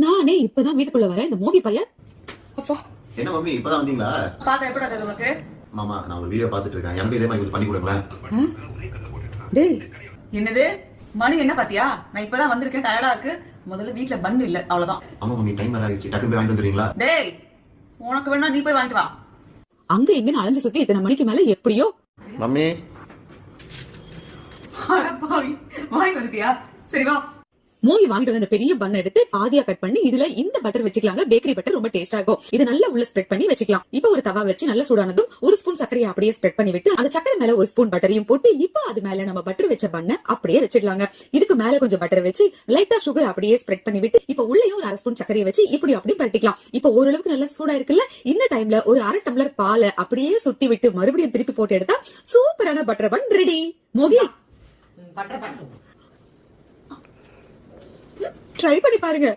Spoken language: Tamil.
நானே இப்பதான் வீட்டுக்குள்ள வரேன், இந்த மோகி பையன். அப்பா என்ன மம்மி இப்பதான் வந்தீங்களா? பாக்க எப்படி அது உனக்கு? மாமா நான் ஒரு வீடியோ பாத்துட்டு இருக்கேன், எனக்கு இதே மாதிரி கொஞ்சம் பண்ணி கொடுங்களேன். டேய், என்னது மணி என்ன பாத்தியா? நான் இப்பதான் வந்திருக்கேன், டயர்டா இருக்கு. முதல்ல வீட்ல பன் இல்ல, அவ்வளவுதான். ஆமா மம்மி டைம் வேற ஆயிடுச்சு, டக்குனு போய் வாங்கிட்டு வந்துடுறீங்களா? டேய், உனக்கு வேணா நீ போய் வாங்கிட்டு வா. அங்க எங்கன்னு அலைஞ்சு சுத்தி இத்தனை மணிக்கு மேல எப்படியோ. மம்மி அட பாவி, வாங்கிட்டு வந்துட்டியா? சரி வா. மோகி வாங்கிட்டு வந்த பெரிய பண்ண எடுத்து பாதியா கட் பண்ணி இதுல இந்த பட்டர் வச்சுக்கலாங்க. பேக்கரி பட்டர் ரொம்ப டேஸ்டா இருக்கும். இது நல்லா உள்ள ஸ்ப்ரெட் பண்ணி வச்சுக்கலாம். இப்போ ஒரு தவா வச்சு நல்லா சூடானதும் ஒரு ஸ்பூன் சர்க்கரையை அப்படியே ஸ்ப்ரெட் பண்ணி விட்டு அந்த சக்கரை மேல ஒரு ஸ்பூன் பட்டரையும் போட்டு இப்போ அது மேல நம்ம பட்டர் வச்ச பண்ண அப்படியே வச்சிடலாங்க. இதுக்கு மேல கொஞ்சம் பட்டர் வச்சு லைட்டா சுகர் அப்படியே ஸ்ப்ரெட் பண்ணி விட்டு இப்போ உள்ளேயும் ஒரு 1/2 ஸ்பூன் சர்க்கரையை வச்சு இப்படி அப்படி பரட்டிக்கலாம். இப்போ ஓரளவுக்கு நல்லா சூடா இருக்குல்ல, இந்த டைம்ல ஒரு 1/2 டம்ளர் பாலை அப்படியே சுத்தி விட்டு மறுபடியும் திருப்பி போட்டு எடுத்தா சூப்பரான பட்டர் பன் ரெடி. மோகி பட்டர் பன் ட்ரை பண்ணி பாருங்க.